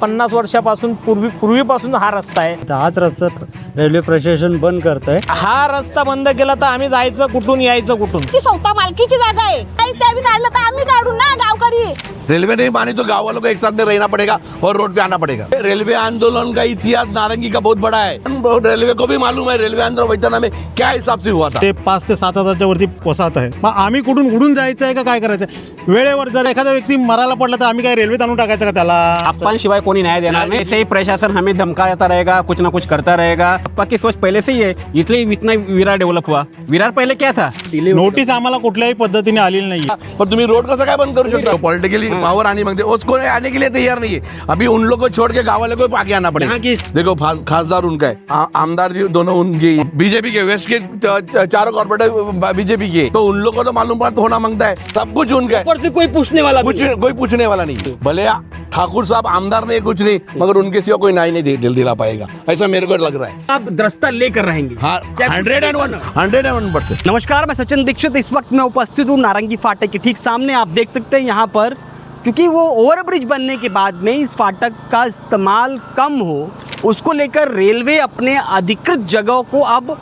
50 वर्षापासून पूर्वीपासून हा रस्ता आहे. हाच रस्ता रेल्वे प्रशासन बंद करतंय. हा रस्ता बंद केला तर आम्ही जायचं कुठून, यायचं कुठून? ती स्वतः मालकीची जागा आहे. ते भी काढलं तर आम्ही काढू ना गावकरी. रेलवे नहीं मानी तो गाँव वालों को एक साथ में रहना पड़ेगा और रोड पे आना पड़ेगा. रेलवे आंदोलन का इतिहास नारंगी का बहुत बड़ा है. रेलवे को भी मालूम है रेलवे आंदोलन वैतरणा में क्या हिसाब से हुआ था. ते 5 ते 7 हजारच्या वरती वसाहत आहे. मग आम्ही कुठून उडून जायचं आहे का काय करायचं? वेळेवर जर एखादा व्यक्ती मरायला पडला तर आम्ही काय रेल्वेत आणून टाकायचं का त्याला? अपन शिवाय कोई न्याय देना नहीं. ऐसे ही प्रशासन हमें धमकाता रहेगा, कुछ ना कुछ करता रहेगा. पप्पा की सोच पहले से ही है, इसलिए इतना विरार डेवलप हुआ. विरार पहले क्या था? नोटीस आम्हाला कुठल्याही पद्धतीने आलेली नाही. पर तुम्ही रोड कसं काय बंद करू शकता? पॉलिटिकली पावर आनी मांगते उसको आने के लिए तैयार नहीं है. अभी उन लोग को छोड़ के गाँव वाले को आगे आना पड़ेगा. देखो खासदार उनका है, आमदार जी दोनों उनके बीजेपी के, वेस्ट के चारों कॉर्पोरेट बीजेपी के. तो उन लोग को तो मालूम पड़ा होना मांगता है, सब कुछ उनका है. ऊपर से कोई पूछने वाला कोई पूछने वाला नहीं. भले ठाकुर साहब आमदार नहीं कुछ नहीं, मगर उनके सिवा कोई न्याय नहीं दिला पाएगा, ऐसा मेरे को लग रहा है. आप रास्ता लेकर रहेंगे. हाँ 101%. नमस्कार, मैं सचिन दीक्षित. इस वक्त मैं उपस्थित हूँ नारंगी फाटक के ठीक सामने. आप देख सकते हैं यहाँ पर, क्योंकि वो ओवरब्रिज बनने के बाद में इस फाटक का इस्तेमाल कम हो, उसको लेकर रेलवे अपने अधिकृत जगहों को अब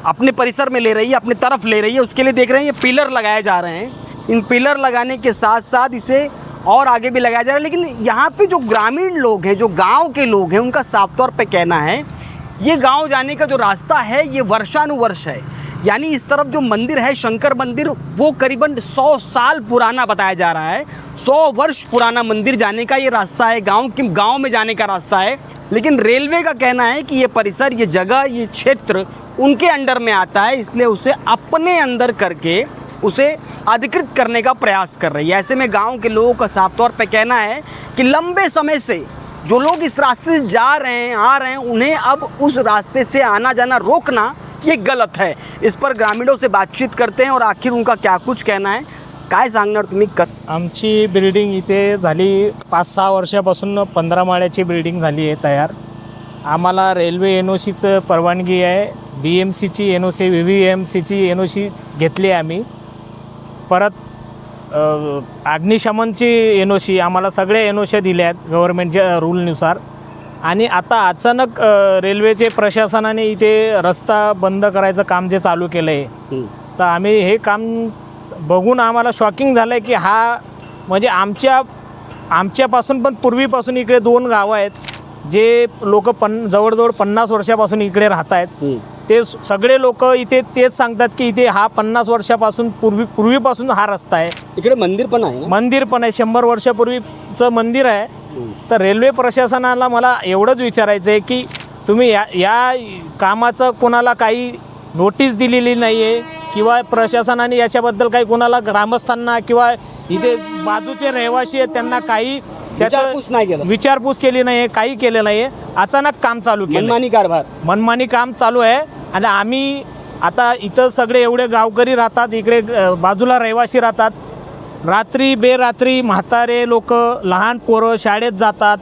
अपने परिसर में ले रही है, अपनी तरफ ले रही है. उसके लिए देख रहे हैं ये पिलर लगाए जा रहे हैं. इन पिलर लगाने के साथ साथ इसे और आगे भी लगाया जा रहा है. लेकिन यहाँ पे जो ग्रामीण लोग हैं, जो गांव के लोग हैं, उनका साफ तौर पे कहना है ये गांव जाने का जो रास्ता है ये वर्षानुवर्ष है. यानी इस तरफ जो मंदिर है, शंकर मंदिर, वो करीबन 100 साल पुराना बताया जा रहा है. 100 वर्ष पुराना मंदिर जाने का ये रास्ता है, गांव में जाने का रास्ता है. लेकिन रेलवे का कहना है कि ये परिसर, ये जगह, ये क्षेत्र उनके अंडर में आता है, इसलिए उसे अपने अंदर करके उसे अधिकृत करने का प्रयास कर रही है. ऐसे में गांव के लोगों का साफ तौर पे कहना है कि लंबे समय से जो लोग इस रास्ते से जा रहे हैं, आ रहे हैं, उन्हें अब उस रास्ते से आना जाना रोकना ये गलत है. इस पर ग्रामीणों से बातचीत करते हैं और आखिर उनका क्या कुछ कहना है. काय सांगणार तुम्ही? आमची बिल्डिंग इथे झाली 5-6 वर्षापासून 15 माळ्याची बिल्डिंग झाली आहे तयार. आम्हाला रेल्वे NOCचं परवानगी आहे, BMCची NOC, VVMCची NOC घेतली आहे आम्ही. परत अग्निशमनची NOC, आम्हाला सगळे NOC दिले आहेत गव्हर्नमेंटच्या रूलनुसार. आणि आता अचानक रेल्वेचे प्रशासनाने इथे रस्ता बंद करायचं काम जे चालू केलं आहे, तर आम्ही हे काम बघून आम्हाला शॉकिंग झालं आहे की हा म्हणजे आमच्यापासून पण पूर्वीपासून इकडे 2 गावं आहेत जे लोक जवळजवळ 50 वर्षापासून इकडे राहत आहेत. ते सगळे लोक इथे तेच सांगतात की इथे हा 50 वर्षापासून पूर्वीपासून हा रस्ता आहे. इकडे मंदिर पण आहे. 100 वर्षापूर्वीचं मंदिर आहे. तर रेल्वे प्रशासनाला मला एवढंच विचारायचं आहे की तुम्ही या कामाचं कोणाला काही नोटीस दिलेली नाही आहे किंवा प्रशासनाने याच्याबद्दल काही कोणाला ग्रामस्थांना किंवा इथे बाजूचे रहिवासी आहेत त्यांना काही विचारपूस केली नाही आहे, काही केलं नाही आहे. अचानक काम चालू केलं, मनमानी काम चालू आहे. आणि आम्ही आता इथं सगळे एवढे गावकरी राहतात, इकडे बाजूला रहिवासी राहतात. रात्री बेरात्री म्हातारे लोक, लहान पोरं शाळेत जातात.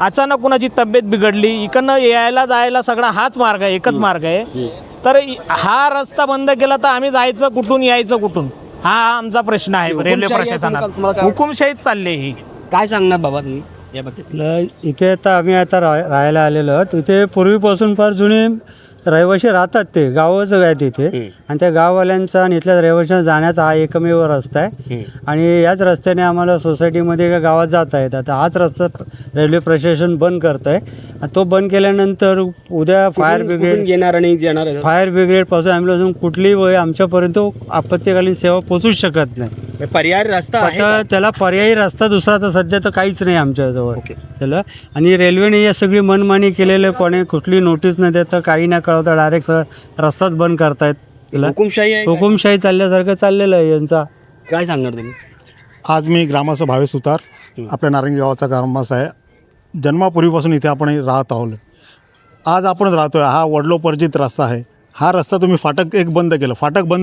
अचानक कुणाची तब्येत बिघडली, इकडनं यायला जायला सगळा हाच मार्ग आहे, एकच मार्ग आहे. तर हा रस्ता बंद केला तर आम्ही जायचं कुठून, यायचं कुठून, हा आमचा प्रश्न आहे. रेल्वे प्रशासनाला हुकुमशाहीच चालली ही. काय सांगणार बाबा तुम्ही याबद्दल? इथे आता राहायला आलेलो आहोत. इथे पूर्वीपासून फार जुने रहिवासी राहतात, ते गावच आहेत इथे. आणि त्या गाववाल्यांचा आणि इथल्या रहिवाशांना जाण्याचा हा एकमेव रस्ता आहे. आणि याच रस्त्याने आम्हाला सोसायटीमध्ये का गावात जाता येतं. आता हाच रस्ता रेल्वे प्रशासन बंद करत आहे. आणि तो बंद केल्यानंतर उद्या फायर ब्रिगेडपासून ॲम्ब्युलन्स कुठलीही आमच्यापर्यंत आपत्कालीन सेवा पोचूच शकत नाही. पर्यायी रस्ता आहे, त्याला पर्यायी रस्ता दुसरा तर सध्या तर काहीच नाही आमच्याजवळ त्याला. आणि रेल्वेने या सगळी मनमानी केलेलं, कोणी कुठली नोटीस न देता, काही न कळवता डायरेक्ट रस्ताच बंद करतायत. हुकुमशाही चालल्यासारखं चाललेलं आहे यांचा. काय सांगणार तुम्ही? आज मी ग्रामस्थ भावेश सुतार, आपल्या नारंगी गावाचा ग्रामस्थ आहे. जन्मापूर्वीपासून इथे आपण राहत आहोत. आज आपण राहतो आहे, हा वडलोपर्जित रस्ता आहे. हा रस्ता तुम्ही फाटक बंद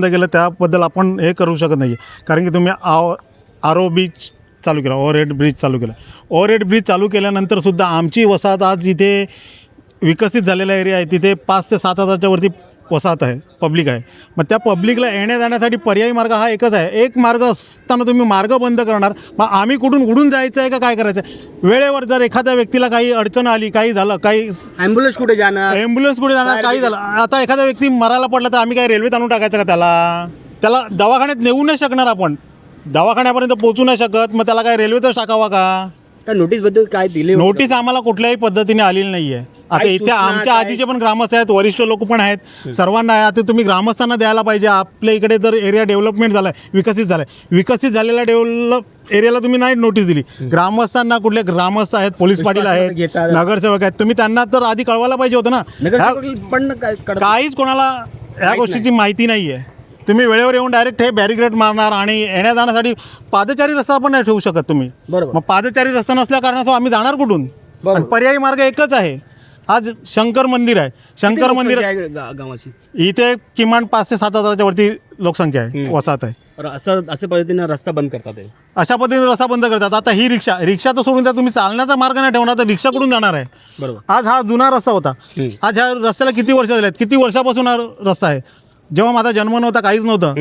केलं त्याबद्दल आपण हे करू शकत नाही. कारण की तुम्ही ROB चालू केला, ओव्हरहेड ब्रिज चालू केला. ओव्हरहेड ब्रिज चालू केल्यानंतरसुद्धा आमची वसाहत आज इथे विकसित झालेला एरिया आहे. तिथे 5 ते 7 हजारच्या वरती वसाहत आहे, पब्लिक आहे. मग त्या पब्लिकला येण्या जाण्यासाठी पर्यायी मार्ग हा एकच आहे. एक मार्ग असताना तुम्ही मार्ग बंद करणार, मग आम्ही कुठून उडून जायचं आहे का काय करायचं आहे? वेळेवर जर एखाद्या व्यक्तीला काही अडचण आली, काही झालं, काही ॲम्ब्युलन्स कुठे जाणार? ॲम्ब्युलन्स कुठे जाणार, काही झालं, आता एखादा व्यक्ती मरायला पडला तर आम्ही काय रेल्वेत आणून टाकायचं का त्याला दवाखान्यात नेऊ नाही शकणार, आपण दवाखान्यापर्यंत पोहोचू नाही शकत, मग त्याला काय रेल्वेतच टाकावा का? त्या नोटीसबद्दल काय दिले? नोटीस आम्हाला कुठल्याही पद्धतीने आलेली नाही आहे. आता काही इथे सूचना, आमच्या काय? आधीचे पण ग्रामस्थ आहेत, वरिष्ठ लोक पण आहेत, सर्वांना आहे. आता तुम्ही ग्रामस्थांना द्यायला पाहिजे. आपल्या इकडे जर एरिया डेव्हलपमेंट झाला आहे, विकसित झालेल्या एरियाला तुम्ही नाही नोटीस दिली. ग्रामस्थांना, कुठले ग्रामस्थ आहेत, पोलीस पाटील आहेत, घेतात. नगरसेवक आहेत, तुम्ही त्यांना तर आधी कळवायला पाहिजे होतं ना. नगरसेवक पण काहीच कोणाला ह्या गोष्टीची माहिती नाही आहे. तुम्ही वेळेवर येऊन डायरेक्ट हे बॅरिकेड मारणार आणि येण्या जाण्यासाठी पादचारी रस्ता पण नाही ठेवू शकत तुम्ही. बरोबर. मग पादचारी रस्ता नसल्या कारणास्तव आम्ही जाणार कुठून? बरोबर. आणि पर्यायी मार्ग एकच आहे. आज शंकर मंदिर आहे. शंकर मंदिर गावाची इथे किमान 5,000 ते 7,000च्या वरती लोकसंख्या आहे, वसाहत आहे. असं पद्धतीने रस्ता बंद करतात ते. अशा पद्धतीने रस्ता बंद करतात. आता ही रिक्षा तर सोडून द्या, तुम्ही चालण्याचा मार्ग नाही ठेवणार तर रिक्षा कुठून जाणार आहे? बरोबर. आज हा जुना रस्ता होता. आज ह्या रस्त्याला किती वर्ष झाले आहेत? किती वर्षापासून हा रस्ता आहे? जेव्हा माझा जन्म नव्हता, काहीच नव्हतं,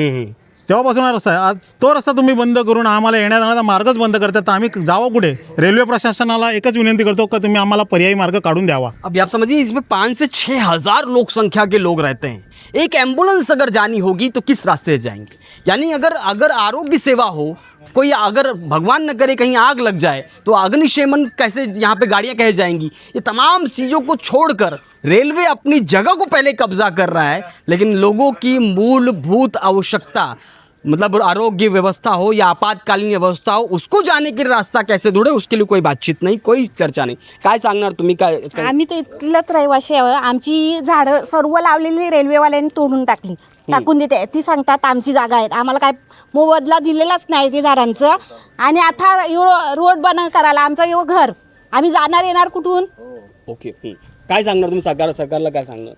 तेव्हापासून हा रस्ता आहे. आज तो रस्ता तुम्ही बंद करून आम्हाला येण्या जाण्याचा मार्गच बंद करतात, तर आम्ही जावं कुठे? रेल्वे प्रशासनाला एकच विनंती करतो का तुम्ही आम्हाला पर्यायी मार्ग काढून द्यावा. अब आप समझिए, इसमें 5 से 6 हजार लोक संख्या के लोग रहते हैं. एक एम्बुलेंस अगर जानी होगी तो किस रास्ते से जाएंगे? यानी अगर आरोग्य सेवा हो, कोई अगर भगवान न करे कहीं आग लग जाए तो अग्निशमन कैसे, यहाँ पे गाड़ियाँ कैसे जाएंगी? ये तमाम चीज़ों को छोड़कर रेलवे अपनी जगह को पहले कब्जा कर रहा है, लेकिन लोगों की मूलभूत आवश्यकता, मतलब आरोग्य व्यवस्था हो या आपातकालीन व्यवस्था हो, उसको जाने के रास्ता कैसे ढूंढे, उसके लिए कोई बातचीत नहीं, कोई चर्चा नहीं. काय सांगणार तुम्ही? काय आम्ही तर इथलंच रहिवाशी आहे. आमची झाडं सर्व लावलेली रेल्वेवाल्यांनी तोडून टाकून देते. ती सांगतात आमची जागा आहे, आम्हाला काय मोबदला दिलेलाच नाही ते झाडांचं. आणि आता रोड बनव करायला आमचं घर, आम्ही जाणार येणार कुठून? ओके. काय सांगणार तुम्ही? सरकारला काय सांगणार?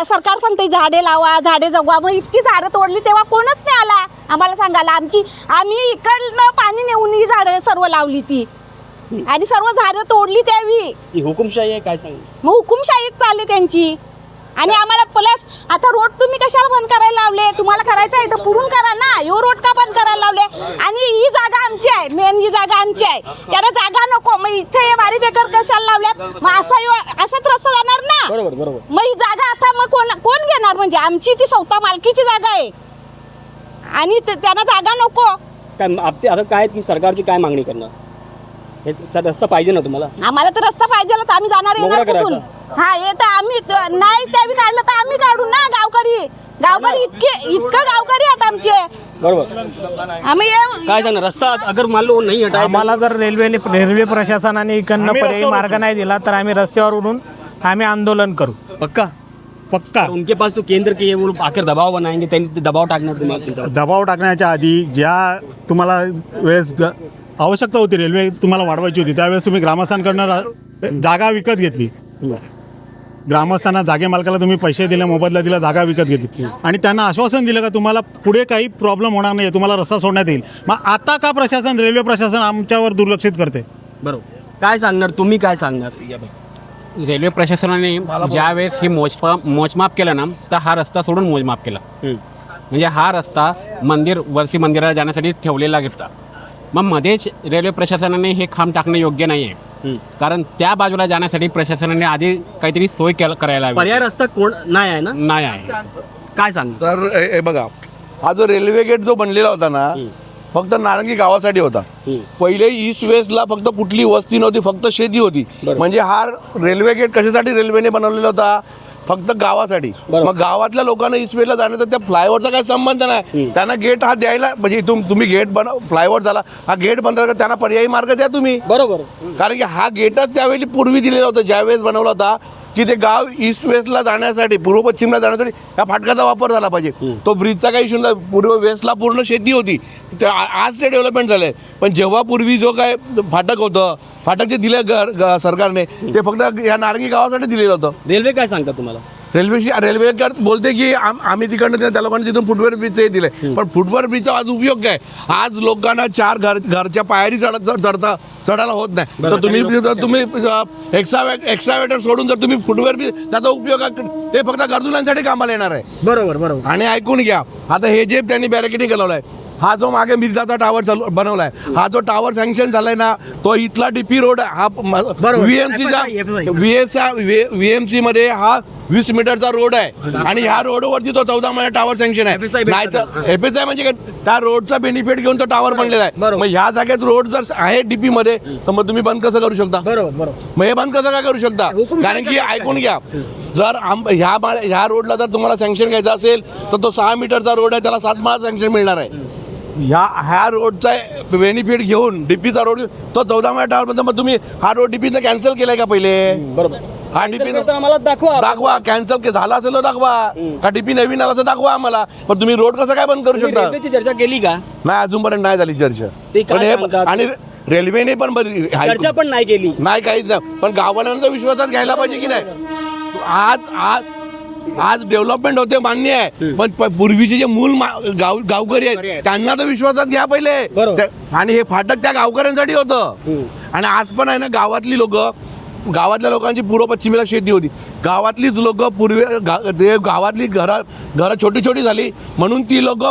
सरकार सांगते झाडे लावा, झाडे जगवा. मग इतकी झाडं तोडली तेव्हा कोणच नाही आला आम्हाला सांगायला. आम्ही इकडनं पाणी नेऊन ही झाडं सर्व लावली ती, आणि सर्व झाडं तोडली त्यावेळी. ही हुकुमशाही आहे, काय सांगणार? मग हुकुमशाहीच चालली त्यांची. आणि आम्हाला प्लस आता रोड तुम्ही कशाला बंद करायला लावले? तुम्हाला करायचं आहे तर पुढून करा ना. यो रोड का बंद करायला लावले? आणि ही जागा आमची आहे, मेन ही जागा आमची आहे, त्याला जागा नको. मग इथे हे बॅरिकेड कशाला लावल्यात? मग असंच रस्ता जाणार ना. बरोबर. मग ही जागा आता मग कोण घेणार? म्हणजे आमची ती स्वतः मालकीची जागा आहे आणि त्यांना जागा नको. काय आता काय तुम्ही सरकारची काय मागणी करणार? हे रस्ता पाहिजे ना तुम्हाला? आम्हाला तर रस्ता पाहिजे, तर आम्ही जाणार येणार मोकळा कुठून? हा, हे तर आम्ही नाही त्यावेळी काढलं तर आम्ही काढू ना. गावकरी इतकं गावकरी आहेत आमचे. बरोबर. आम्ही काय सांगणार? रस्ता अगर मान लो नहीं हटाया, आम्हाला जर रेल्वे प्रशासनाने इकडनं पर्यायी मार्ग नाही दिला तर आम्ही रस्त्यावर उडून आम्ही आंदोलन करू. पक्का. पक्का तो उनके पास तो केंद्र के वो आखिर दबाव बनाएंगे, त्यांनी दबाव टाकणार तुम्हाला. दबाव टाकण्याच्या आधी ज्या तुम्हाला वेळेस आवश्यकता होती, रेल्वे तुम्हाला वाढवायची होती, त्यावेळेस तुम्ही ग्रामस्थांकडनं जागा विकत घेतली. ग्रामस्थांना, जागे मालकाला तुम्ही पैसे दिले, मोबदला दिला, जागा विकत घेतली आणि त्यांना आश्वासन दिलं का तुम्हाला पुढे काही प्रॉब्लेम होणार नाही, तुम्हाला रस्ता सोडण्यात येईल. मग आता का रेल्वे प्रशासन आमच्यावर दुर्लक्षित करते? बरोबर. काय सांगणार तुम्ही? काय सांगणार? रेल्वे प्रशासनाने ज्यावेळेस हे मोजमाप केलं ना, तर हा रस्ता सोडून मोजमाप केला. म्हणजे हा रस्ता मंदिराला जाण्यासाठी ठेवलेला घेतला. मग मध्येच रेल्वे प्रशासनाने हे खांब टाकणं योग्य नाही आहे, कारण त्या बाजूला जाण्यासाठी प्रशासनाने आधी काहीतरी सोय करायला हवी. पर्याय रस्ता कोण नाही आहे ना? नाही आहे. काय सांग सर, हे बघा, हा जो रेल्वे गेट जो बनलेला होता ना, फक्त नारंगी गावासाठी होता. पहिले ईस्ट वेस्टला फक्त कुठली वस्ती नव्हती, फक्त शेती होती. म्हणजे हा रेल्वे गेट कशासाठी रेल्वेने बनवलेला होता? फक्त गावासाठी. मग गावातल्या लोकांना ईस्ट वेस्टला जाण्याचा त्या फ्लायओव्हरचा काही संबंध नाही. त्यांना गेट हा द्यायला, म्हणजे तुम्ही गेट फ्लायओव्हर झाला, हा गेट बंद करा, त्यांना पर्यायी मार्ग द्या तुम्ही. बरोबर. कारण की हा गेटच त्यावेळी पूर्वी दिलेला होता, ज्यावेळेस बनवला होता की ते गाव ईस्ट वेस्टला जाण्यासाठी, पूर्व पश्चिमला जाण्यासाठी या फाटकाचा वापर झाला पाहिजे. तो ब्रिजचा काही इश्यू नाही. पूर्व वेस्टला पूर्ण शेती होती. आज ते डेव्हलपमेंट झालं आहे. पण जेव्हा पूर्वी जो काय फाटक होतं, फाटक जे दिलं सरकारने, ते फक्त या नारंगी गावासाठी दिलेलं होतं. रेल्वे काय सांगतात तुम्हाला? रेल्वे बोलते की आम्ही तिकडनं त्या लोकांनी तिथून फुटवेअर ब्रिजचे दिले, पण फुटवेअर ब्रिजचा आज उपयोग काय? आज लोकांना घरच्या पायरी चढायला होत नाही, तर तुम्ही एक्स्ट्रावेटर सोडून जर तुम्ही फुटवेअर ब्रिज त्याचा उपयोग ते फक्त गरजुलांसाठी कामाला येणार आहे. बरोबर. आणि ऐकून घ्या, आता हे जे त्यांनी बॅरिकेडिंग केलेलं आहे, हा जो मागे मिर्जाचा टावर बनवलाय, हा जो टावर सँक्शन झालाय ना, तो इथला डीपी रोड हा VMC मध्ये हा 20 मीटरचा रोड आहे आणि ह्या रोडवरती तो 14 मीटर टावर सँक्शन आहे. नाही तर FSI म्हणजे काय, त्या रोडचा बेनिफिट घेऊन तो टावर बनलेला आहे. मग ह्या जागेत रोड जर आहे डीपी मध्ये, तर मग तुम्ही बंद कसं करू शकता? बरोबर. मग हे बंद कसं काय करू शकता? कारण की ऐकून घ्या, जर ह्या रोडला जर तुम्हाला सँक्शन घ्यायचं असेल तर तो 6 मीटरचा रोड आहे, त्याला 7 माळ सँक्शन मिळणार आहे. ह्या रोडचा बेनिफिट घेऊन डीपीचा रोड तो 14 मीटर टावर बनतो. मग तुम्ही हा रोड डीपीचा कॅन्सल केलाय का पहिले? बरोबर. हा डीपी आम्हाला दाखवा, कॅन्सल झाला असेल तर दाखवा, का डीपी नवीन आला तर दाखवा आम्हाला. पण तुम्ही रोड कसं काय बंद करू शकता? रेल्वेची चर्चा केली का? नाही, अजूनपर्यंत नाही झाली चर्चा. आणि रेल्वेने पण चर्चा पण नाही केली, नाही काहीच नाही. पण गाववाल्यांचा विश्वासात घ्यायला पाहिजे की नाही? आज डेव्हलपमेंट होते मान्य आहे, पण पूर्वीचे जे मूल गावकरी आहेत त्यांना तर विश्वासात घ्या पहिले. आणि हे फाटक त्या गावकऱ्यांसाठी होतं. आणि आज पण आहे ना, गावातल्या लोकांची पूर्व पश्चिमेला शेती होती. गावातलीच लोक गावातली घरं छोटी छोटी झाली म्हणून ती लोक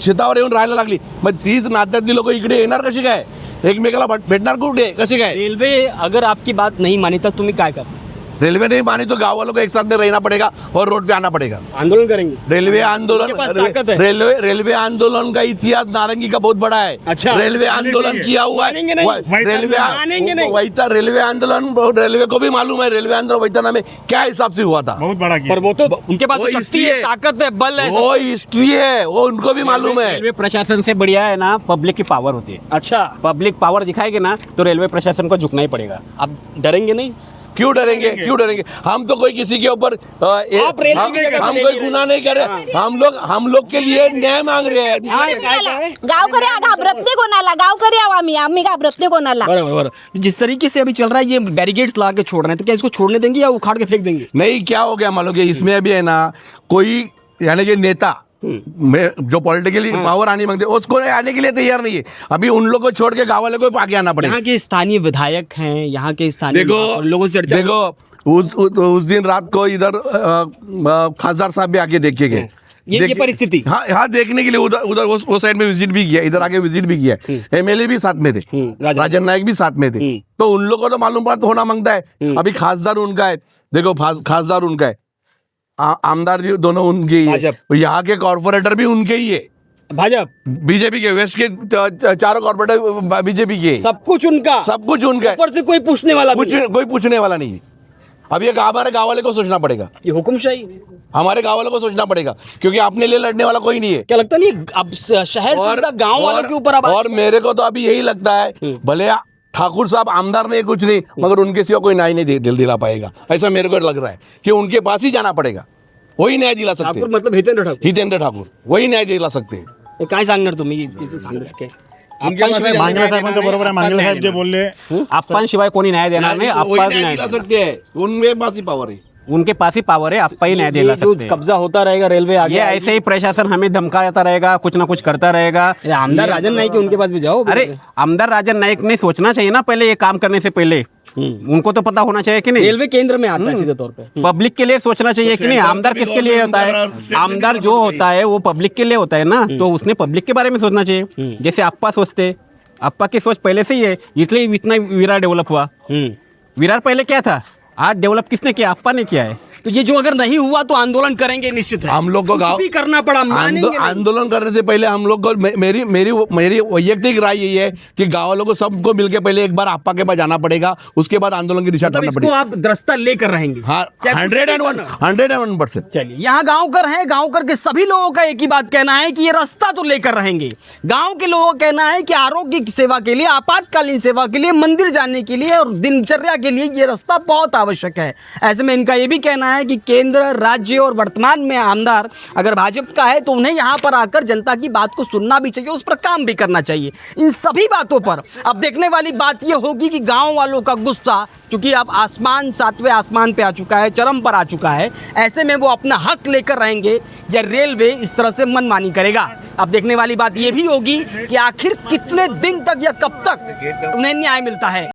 शेतावर येऊन राहायला लागली. मग तीच नात्यातली लोक इकडे येणार कशी काय? एकमेकाला भेटणार कुठे? कसे काय? रेलवे अगर आपकी बात नहीं मानी तर तुम्ही काय करा? रेलवे नहीं मानी तो गाँव वालों को एक साथ में रहना पड़ेगा और रोड पे आना पड़ेगा. आंदोलन करेंगे. रेलवे आंदोलन, रेलवे आंदोलन का इतिहास नारंगी का बहुत बड़ा है. अच्छा. रेलवे आंदोलन किया हुआ है. रेलवे आंदोलन रेलवे को भी मालूम है रेलवे आंदोलन वैतना में क्या हिसाब से हुआ था. बहुत बड़ा किया. पर वो तो उनके पास वो तो शक्ति है, ताकत है, बल है, वो हिस्ट्री है, वो उनको भी मालूम है. रेलवे प्रशासन से बढ़िया है ना पब्लिक की पावर होती है. अच्छा, पब्लिक पावर दिखाएगी ना तो रेलवे प्रशासन को झुकना ही पड़ेगा. आप डरेंगे नहीं? क्यों डरेंगे? हम तो कोई किसी के ऊपर हम कोई गुनाह नहीं कर रहे. हम लोग के लिए न्याय मांग रहे हैं. गावकरी घाबरत नाही कोणाला, गावकरी आम्ही घाबरत नाही कोणाला. बराबर. जिस तरीके से अभी चल रहा है, ये बैरिकेड्स ला के छोड़ रहे हैं, तो क्या इसको छोड़ने देंगे या उखाड़ के फेंक देंगे? नहीं, क्या हो गया मालूम है, इसमें अभी है ना कोई यानी कि नेता जो पॉलिटिकली पावर आने मांगते उसको आने के लिए तैयार नहीं है. अभी उन लोगों को छोड़ के गाँव वाले को आगे आना पड़ेगा. यहाँ के स्थानीय विधायक हैं, यहाँ के स्थानीय लोगों से चर्चा. देखो उस दिन रात को इधर खासदार साहब भी आके देख के गए. ये परिस्थिति हाँ देखने के लिए उधर वो साइड में विजिट भी किया, इधर आके विजिट भी किया. MLA भी साथ में थे, राजन नायक भी साथ में थे. तो उन लोगों को तो मालूम पड़ा होना मांगता है. अभी खासदार उनका है, देखो खासदार उनका है, आमदार भी दोनों उनके ही है, यहाँ के कॉर्पोरेटर भी उनके ही है. भाजपा बीजेपी के वेस्ट के चारों कॉर्पोरेटर बीजेपी के. सब कुछ उनका है. ऊपर से कोई पूछने वाला कोई पूछने वाला नहीं है. अब ये हमारे गाँव वाले को सोचना पड़ेगा. ये हुकुमशाही हमारे गाँव वालों को सोचना पड़ेगा, क्योंकि अपने लिए लड़ने वाला कोई नहीं है. क्या लगता नहीं अब शहर से गाँव वालों के ऊपर और मेरे को तो अभी यही लगता है, भले ठाकुर साहब आमदार नहीं कुछ नहीं, मगर उनके सिवा कोई न्याय नहीं दिला पाएगा. ऐसा मेरे को लग रहा है कि उनके पास ही जाना पड़ेगा. वही न्याय दिला सकते हैं. मतलब हितेंद्र ठाकूर वही न्याय दिला सकते हैं. काय सांगणार तुम्ही? सांगणार मांगेला साहेबांचं बरोबर आहे. मांगेला साहेब जे बोलले, आप्पांशिवाय कोणी न्याय देणार नाही. आप्पाच न्याय दिला सकते हैं. उनके पास ही पावर है. उनके पास ही पावर है, आप्पा ही न्याय दिला सकते हैं. कब्जा होता रहेगा रेलवे आगे. ये ऐसे ही प्रशासन हमें धमकाता रहेगा, कुछ ना कुछ करता रहेगा. आमदार राजन नाईक उनके पास भी जाओ. अरे आमदार राजन नाईक ने सोचना चाहिए ना पहले, ये काम करने से पहले. उनको तो पता होना चाहिए कि नहीं. रेलवे केंद्र में आता है सीधे तौर पे. पब्लिक के लिए सोचना चाहिए कि नहीं. आमदार किसके लिए होता है? आमदार जो होता है वो पब्लिक के लिए होता है ना, तो उसने पब्लिक के बारे में सोचना चाहिए. जैसे अप्पा सोचते, अप्पा की सोच पहले से ही है, इसलिए इतना विरार डेवलप हुआ. विरार पहले क्या था? आज डेवलप किसने किया? अप्पा ने किया है. तो ये जो अगर नहीं हुआ तो आंदोलन करेंगे निश्चित है. हम लोग को भी करना पड़ा. आंदोलन करने से पहले हम लोग को मेरी वैयक्तिक राय यही है कि गाँव वालों को सबको मिलकर पहले एक बार आपा के पास जाना पड़ेगा, उसके बाद आंदोलन की दिशा करना पड़ेगा. आप दृष्टा लेकर रहेंगे. हाँ, 101%. चलिए, यहाँ गाँवकर हैं, गाँवकर के सभी लोगों का एक ही बात कहना है कि ये रास्ता तो लेकर रहेंगे. गाँव के लोगों का कहना है कि आरोग्य की सेवा के लिए, आपातकालीन सेवा के लिए, मंदिर जाने के लिए और दिनचर्या के लिए ये रास्ता बहुत आवश्यक है. ऐसे में इनका ये भी कहना है कि केंद्र, राज्य और वर्तमान में आमदार अगर भाजपा का है तो उन्हें यहाँ पर आकर जनता की बात को सुनना भी चाहिए, उस पर काम भी करना चाहिए। इन सभी बातों पर अब देखने वाली बात यह होगी कि गांव वालों का गुस्सा, चूंकि अब आसमान 7वें आसमान पे आ चुका है, चरम पर आ चुका है, ऐसे में वो अपना हक लेकर रहेंगे या रेलवे इस तरह से मनमानी करेगा। अब देखने वाली बात यह भी होगी कि आखिर कितने दिन तक या कब तक उन्हें न्याय मिलता है।